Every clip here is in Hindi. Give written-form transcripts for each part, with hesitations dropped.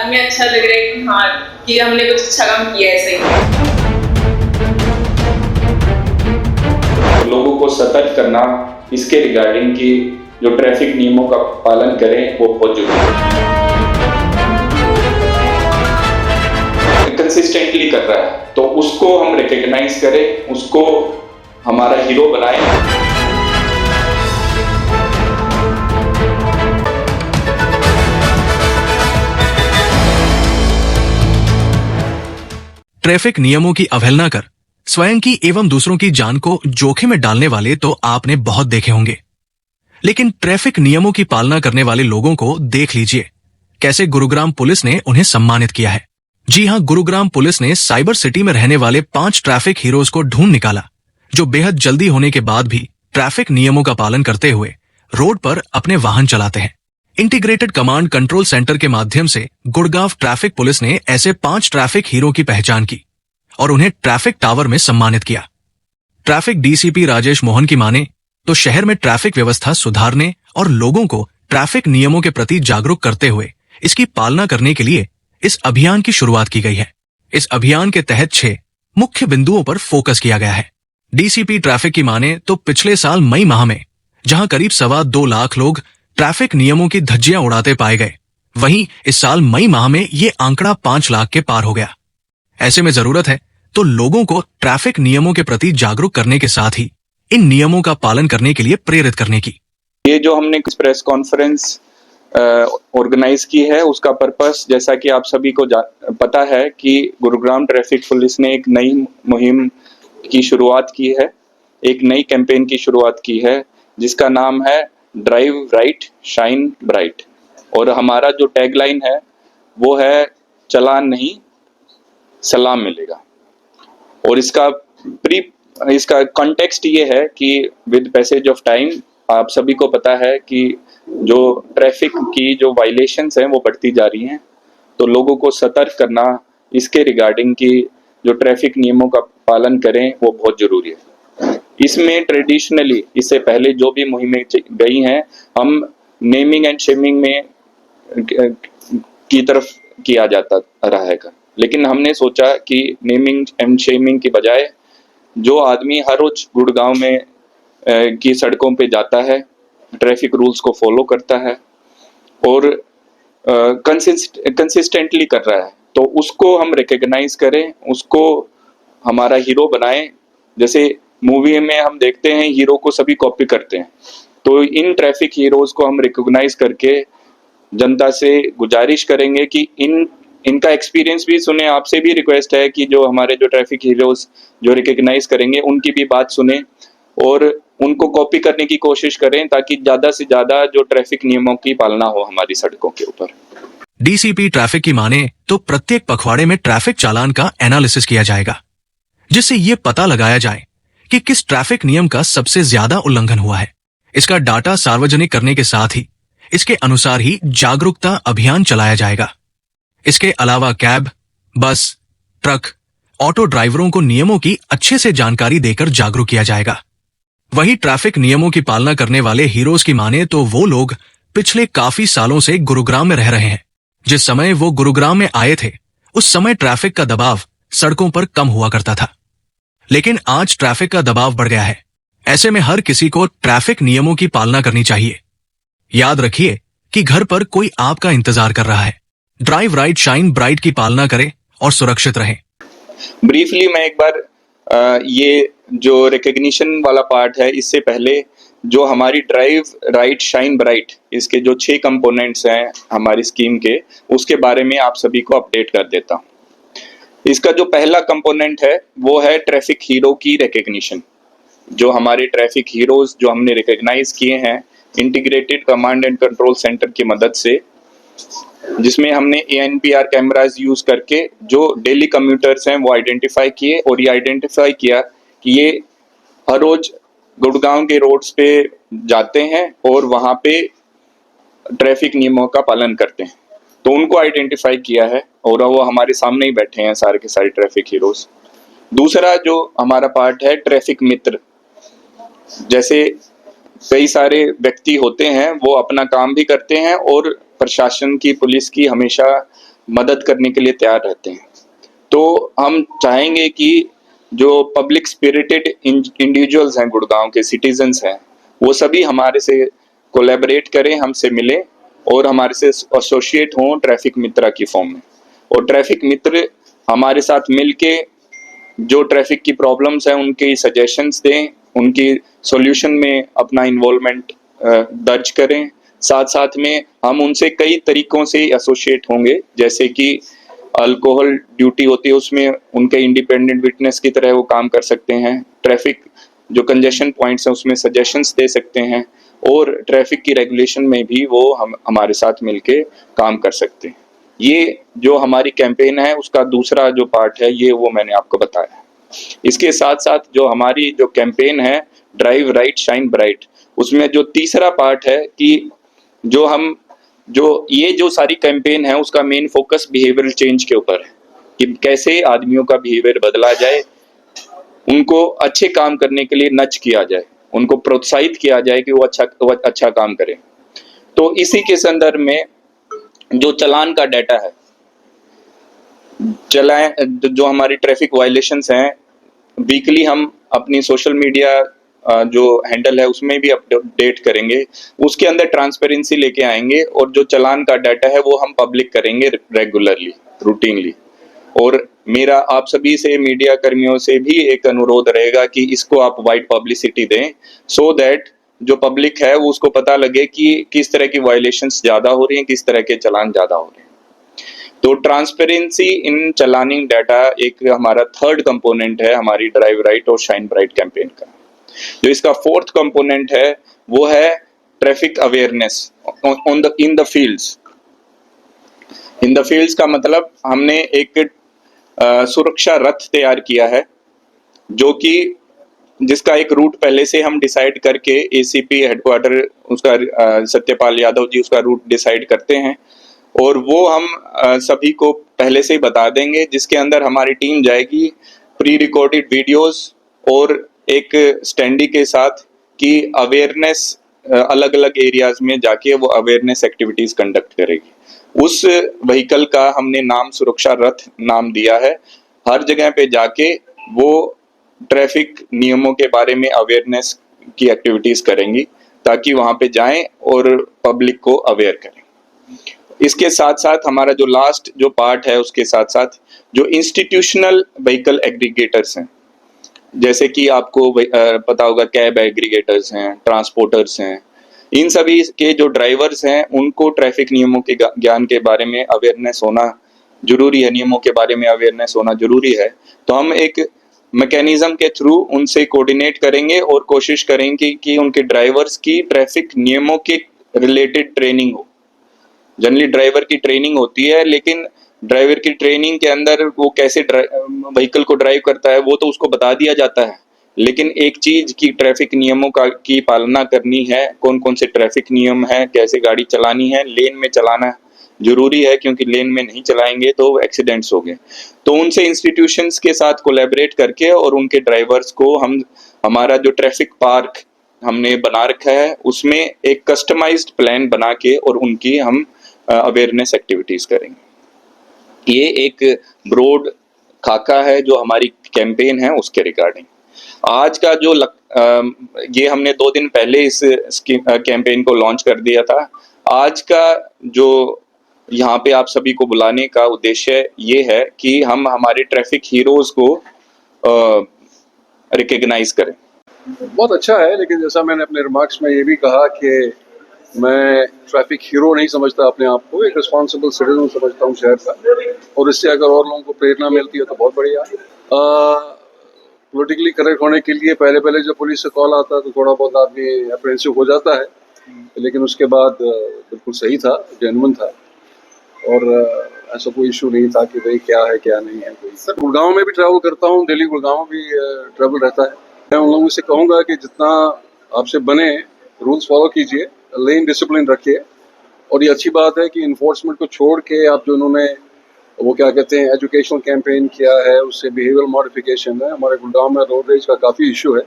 बाद में अच्छा लग रहा है कि हाँ कि हमने कुछ अच्छा काम किया है सही। लोगों को सतर्क करना इसके रिगार्डिंग कि जो ट्रैफिक नियमों का पालन करें वो बहुत जरूरी है। कंसिस्टेंटली कर रहा है तो उसको हम रिकॉग्नाइज करें, उसको हमारा हीरो बनाएं। ट्रैफिक नियमों की अवहेलना कर स्वयं की एवं दूसरों की जान को जोखिम में डालने वाले तो आपने बहुत देखे होंगे, लेकिन ट्रैफिक नियमों की पालना करने वाले लोगों को देख लीजिए कैसे गुरुग्राम पुलिस ने उन्हें सम्मानित किया है। जी हां, गुरुग्राम पुलिस ने साइबर सिटी में रहने वाले 5 ट्रैफिक हीरोज को ढूंढ निकाला जो बेहद जल्दी होने के बाद भी ट्रैफिक नियमों का पालन करते हुए रोड पर अपने वाहन चलाते हैं। इंटीग्रेटेड कमांड कंट्रोल सेंटर के माध्यम से गुड़गांव ट्रैफिक पुलिस ने ऐसे 5 ट्रैफिक हीरो की पहचान की और उन्हें ट्रैफिक टावर में सम्मानित किया। ट्रैफिक डीसीपी राजेश मोहन की माने तो शहर में ट्रैफिक व्यवस्था सुधारने और लोगों को ट्रैफिक नियमों के प्रति जागरूक करते हुए इसकी पालना करने के लिए इस अभियान की शुरुआत की गई है। इस अभियान के तहत 6 मुख्य बिंदुओं पर फोकस किया गया है। डीसीपी ट्रैफिक की माने तो पिछले साल मई माह में जहां करीब 2.25 लाख लोग ट्रैफिक नियमों की धज्जियां उड़ाते पाए गए, वहीं इस साल मई माह में ये आंकड़ा 5 लाख के पार हो गया। ऐसे में जरूरत है तो लोगों को ट्रैफिक नियमों के प्रति जागरूक करने के साथ ही इन नियमों का पालन करने के लिए प्रेरित करने की। ये जो हमने प्रेस कॉन्फ्रेंस ऑर्गेनाइज की है उसका पर्पस, जैसा कि आप सभी को पता है कि गुरुग्राम ट्रैफिक पुलिस ने एक नई मुहिम की शुरुआत की है, एक नई कैंपेन की शुरुआत की है जिसका नाम है ड्राइव राइट शाइन ब्राइट। और हमारा जो टैगलाइन है वो है चालान नहीं सलाम मिलेगा। और इसका कॉन्टेक्स्ट ये है कि विद पैसेज ऑफ टाइम आप सभी को पता है कि जो ट्रैफिक की जो वायलेशंस हैं वो बढ़ती जा रही हैं, तो लोगों को सतर्क करना इसके रिगार्डिंग कि जो ट्रैफिक नियमों का पालन करें वो बहुत जरूरी है। इसमें ट्रेडिशनली इससे पहले जो भी मुहिमें गई हैं, हम नेमिंग एंड शेमिंग में की तरफ किया जाता रहा है, लेकिन हमने सोचा कि नेमिंग एंड शेमिंग की बजाय जो आदमी हर रोज गुड़गांव में की सड़कों पे जाता है, ट्रैफिक रूल्स को फॉलो करता है और कंसिस्टेंटली कर रहा है, तो उसको हम रिकॉग्नाइज करें, उसको हमारा हीरो बनाएं। जैसे मूवी में हम देखते हैं हीरो को सभी कॉपी करते हैं, तो इन ट्रैफिक हीरोज को हम रिकॉग्नाइज करके जनता से गुजारिश करेंगे कि इनका एक्सपीरियंस भी सुने। आपसे भी रिक्वेस्ट है कि जो हमारे जो ट्रैफिक हीरोज जो रिकॉग्नाइज करेंगे उनकी भी बात सुने और उनको कॉपी करने की कोशिश करें ताकि ज्यादा से ज्यादा जो ट्रैफिक नियमों की पालना हो हमारी सड़कों के ऊपर। डीसीपी ट्रैफिक की माने तो प्रत्येक पखवाड़े में ट्रैफिक चालान का एनालिसिस किया जाएगा जिससे ये पता लगाया जाए कि किस ट्रैफिक नियम का सबसे ज्यादा उल्लंघन हुआ है। इसका डाटा सार्वजनिक करने के साथ ही इसके अनुसार ही जागरूकता अभियान चलाया जाएगा। इसके अलावा कैब, बस, ट्रक, ऑटो ड्राइवरों को नियमों की अच्छे से जानकारी देकर जागरूक किया जाएगा। वही ट्रैफिक नियमों की पालना करने वाले हीरोज की माने तो वो लोग पिछले काफी सालों से गुरुग्राम में रह रहे हैं। जिस समय वो गुरुग्राम में आए थे उस समय ट्रैफिक का दबाव सड़कों पर कम हुआ करता था, लेकिन आज ट्रैफिक का दबाव बढ़ गया है। ऐसे में हर किसी को ट्रैफिक नियमों की पालना करनी चाहिए। याद रखिए कि घर पर कोई आपका इंतजार कर रहा है। ड्राइव राइट शाइन ब्राइट की पालना करें और सुरक्षित रहें। ब्रीफली मैं एक बार ये जो रिकॉग्निशन वाला पार्ट है, इससे पहले जो हमारी ड्राइव राइट शाइन ब्राइट इसके जो 6 कंपोनेंट्स हैं हमारी स्कीम के, उसके बारे में आप सभी को अपडेट कर देता हूँ। इसका जो पहला कंपोनेंट है वो है ट्रैफिक हीरो की रिकॉग्निशन। जो हमारे ट्रैफिक हीरोज जो हमने रिकॉग्नाइज किए हैं integrated command and control centre की मदद से, जिसमें हमने ANPR कैमराज यूज करके जो डेली कम्यूटर्स हैं वो आइडेंटिफाई किए और ये आइडेंटिफाई किया कि ये हर रोज गुड़गांव के रोड्स पे जाते हैं और वहां पे ट्रैफिक नियमों का पालन करते हैं, तो उनको आइडेंटिफाई किया है और वो हमारे सामने ही बैठे हैं सारे के सारे ट्रैफिक हीरोज। दूसरा जो हमारा पार्ट है ट्रैफिक मित्र। जैसे कई सारे व्यक्ति होते हैं वो अपना काम भी करते हैं और प्रशासन की, पुलिस की हमेशा मदद करने के लिए तैयार रहते हैं। तो हम चाहेंगे कि जो पब्लिक स्पिरिटेड इंडिविजुअल्स हैं, गुड़गांव के सिटीजन्स हैं, वो सभी हमारे से कोलैबोरेट करें, हमसे मिलें और हमारे से एसोसिएट हों ट्रैफिक मित्रा की फॉर्म में। और ट्रैफिक मित्र हमारे साथ मिलके जो ट्रैफिक की प्रॉब्लम्स हैं उनके सजेशंस दें, उनकी सॉल्यूशन में अपना इन्वॉल्वमेंट दर्ज करें। साथ साथ में हम उनसे कई तरीकों से एसोसिएट होंगे, जैसे कि अल्कोहल ड्यूटी होती है उसमें उनके इंडिपेंडेंट विटनेस की तरह वो काम कर सकते हैं, ट्रैफिक जो कंजेशन पॉइंट्स हैं उसमें सजेशंस दे सकते हैं, और ट्रैफिक की रेगुलेशन में भी वो हमारे साथ मिलके काम कर सकते हैं। ये जो हमारी कैंपेन है उसका दूसरा जो पार्ट है ये वो मैंने आपको बताया। इसके साथ साथ जो हमारी जो कैंपेन है ड्राइव राइट शाइन ब्राइट, उसमें जो तीसरा पार्ट है कि जो सारी कैंपेन है उसका मेन फोकस बिहेवियरल चेंज के ऊपर है कि कैसे आदमियों का बिहेवियर बदला जाए, उनको अच्छे काम करने के लिए नच किया जाए, उनको प्रोत्साहित किया जाए कि वो अच्छा काम करें। तो इसी के संदर्भ में जो चालान का डाटा है, जो हमारी ट्रैफिक वायलेशंस हैं, वीकली हम अपनी सोशल मीडिया जो हैंडल है उसमें भी अपडेट करेंगे, उसके अंदर ट्रांसपेरेंसी लेके आएंगे और जो चालान का डाटा है वो हम पब्लिक करेंगे रेगुलरली, रूटीनली। और मेरा आप सभी से, मीडिया कर्मियों से भी एक अनुरोध रहेगा कि इसको आप वाइड पब्लिसिटी दें, सो दैट जो पब्लिक है वो उसको पता लगे कि किस तरह की वायलेशंस ज्यादा हो रही हैं, किस तरह के चालान ज्यादा हो रहे हैं। तो ट्रांसपेरेंसी इन चलानिंग डाटा एक हमारा थर्ड कंपोनेंट है हमारी ड्राइव राइट और शाइन ब्राइट कैंपेन का। जो इसका फोर्थ कंपोनेंट है वो है traffic awareness in the fields. In the fields का मतलब हमने एक सुरक्षा रथ तैयार किया है, जो कि जिसका एक रूट पहले से हम डिसाइड करके एसीपी हेडक्वार्टर उसका सत्यपाल यादव जी उसका रूट डिसाइड करते हैं, और वो हम सभी को पहले से ही बता देंगे, जिसके अंदर हमारी टीम जाएगी प्री रिकॉर्डेड वीडियोस और एक स्टैंडी के साथ कि अवेयरनेस अलग अलग एरियाज में जाके वो अवेयरनेस एक्टिविटीज कंडक्ट करेगी। उस व्हीकल का हमने नाम सुरक्षा रथ नाम दिया है। हर जगह पे जाके वो ट्रैफिक नियमों के बारे में अवेयरनेस की एक्टिविटीज करेंगी ताकि वहां पे जाएं और पब्लिक को अवेयर करें। इसके साथ साथ हमारा जो लास्ट जो पार्ट है उसके साथ साथ जो इंस्टीट्यूशनल व्हीकल एग्रीगेटर्स हैं, जैसे कि आपको पता होगा कैब एग्रीगेटर्स हैं, ट्रांसपोर्टर्स हैं, इन सभी के जो ड्राइवर्स हैं उनको ट्रैफिक नियमों के ज्ञान के बारे में अवेयरनेस होना जरूरी है, नियमों के बारे में अवेयरनेस होना जरूरी है। तो हम एक मैकेनिज्म के थ्रू उनसे कोऑर्डिनेट करेंगे और कोशिश करेंगे कि उनके ड्राइवर्स की ट्रैफिक नियमों के रिलेटेड ट्रेनिंग हो। जनरली ड्राइवर की ट्रेनिंग होती है, लेकिन ड्राइवर की ट्रेनिंग के अंदर वो कैसे व्हीकल को ड्राइव करता है वो तो उसको बता दिया जाता है, लेकिन एक चीज की ट्रैफिक नियमों की पालना करनी है, कौन कौन से ट्रैफिक नियम है, कैसे गाड़ी चलानी है, लेन में चलाना जरूरी है क्योंकि लेन में नहीं चलाएंगे तो एक्सीडेंट्स हो गए। तो उनसे इंस्टीट्यूशंस के साथ कोलैबोरेट करके और उनके ड्राइवर्स को हम हमारा जो ट्रैफिक पार्क हमने बना रखा है उसमें एक कस्टमाइज्ड प्लान बना के और उनकी हम अवेयरनेस एक्टिविटीज करेंगे। ये एक ब्रॉड खाका है जो हमारी कैंपेन है उसके रिगार्डिंग। आज का जो ये हमने 2 दिन पहले इस कैंपेन को लॉन्च कर दिया था। आज का जो यहाँ पे आप सभी को बुलाने का उद्देश्य ये है कि हम हमारे ट्रैफिक हीरोज को रिकॉग्नाइज करें। बहुत अच्छा है, लेकिन जैसा मैंने अपने रिमार्क्स में ये भी कहा कि मैं ट्रैफिक हीरो नहीं समझता अपने आप को, एक रिस्पॉन्सिबल सिटीजन समझता हूँ शहर का, और इससे अगर और लोगों को प्रेरणा मिलती है तो बहुत बढ़िया। पॉलिटिकली करेक्ट होने के लिए पहले जब पुलिस से कॉल आता है तो थोड़ा बहुत आदमी अप्रेंसिव हो जाता है, लेकिन उसके बाद बिल्कुल सही था, जेन्युइन था, और ऐसा कोई इशू नहीं था कि भाई क्या है क्या नहीं है। कोई सर गुड़गांव में भी ट्रैवल करता हूँ, दिल्ली गुड़गांव भी ट्रैवल रहता है। मैं उन लोगों से कहूँगा कि जितना आपसे बने रूल्स फॉलो कीजिए, लेन डिसिप्लिन रखिए, और ये अच्छी बात है कि इन्फोर्समेंट को छोड़ के आप जो उन्होंने वो क्या कहते हैं एजुकेशनल कैंपेन किया है, उससे बिहेवियर मॉडिफिकेशन है। हमारे गुड़गांव में रोड रेज का काफ़ी इशू है,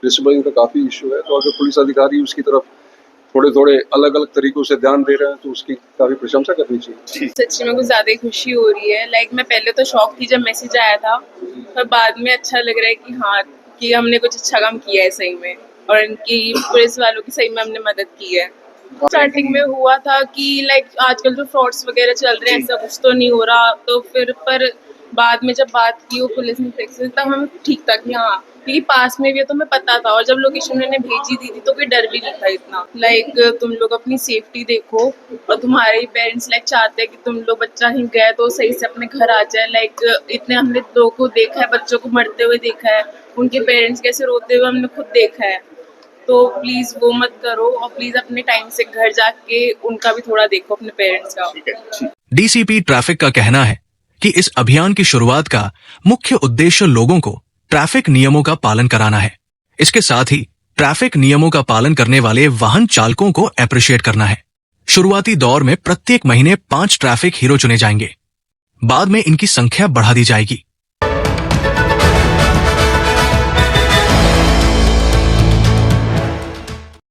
डिसिप्लिन का काफ़ी इशू है, तो अगर पुलिस अधिकारी उसकी तरफ थोड़े थोड़े अलग अलग तरीकों से ध्यान दे रहे हैं, तो उसकी काफी प्रशंसा करनी चाहिए। सच्ची में कुछ ज्यादा ही खुशी हो रही है। लाइक मैं पहले तो शॉक थी जब मैसेज आया था, पर बाद में अच्छा लग रहा है कि हाँ, कि हमने कुछ अच्छा काम किया है सही में, और इनकी पुलिस वालों की सही में हमने मदद की है। स्टार्टिंग में हुआ था कि लाइक आजकल जो फ्रॉड्स वगैरह चल रहे हैं, ऐसा कुछ तो नहीं हो रहा, तो फिर पर बाद में जब बात की वो पुलिस इंस्पेक्टर से, तब हमें ठीक था कि हाँ, क्योंकि पास में भी है तो हमें पता था, और जब लोकेशन मैंने भेजी दी थी तो कोई डर भी नहीं था इतना। लाइक तुम लोग अपनी सेफ्टी देखो, और तुम्हारे पेरेंट्स लाइक चाहते हैं कि तुम लोग बच्चा ही गए तो सही से अपने घर आ जाए। लाइक इतने हमने लोगों को देखा है, बच्चों को मरते हुए देखा है, उनके पेरेंट्स कैसे रोते हुए हमने खुद देखा है। तो प्लीज वो मत करो, और प्लीज अपने टाइम से घर जाके उनका भी थोड़ा देखो, अपने पेरेंट्स का। डीसीपी ट्रैफिक का कहना है कि इस अभियान की शुरुआत का मुख्य उद्देश्य लोगों को ट्रैफिक नियमों का पालन कराना है। इसके साथ ही ट्रैफिक नियमों का पालन करने वाले वाहन चालकों को एप्रिशिएट करना है। शुरुआती दौर में प्रत्येक महीने 5 ट्रैफिक हीरो चुने जाएंगे। बाद में इनकी संख्या बढ़ा दी जाएगी।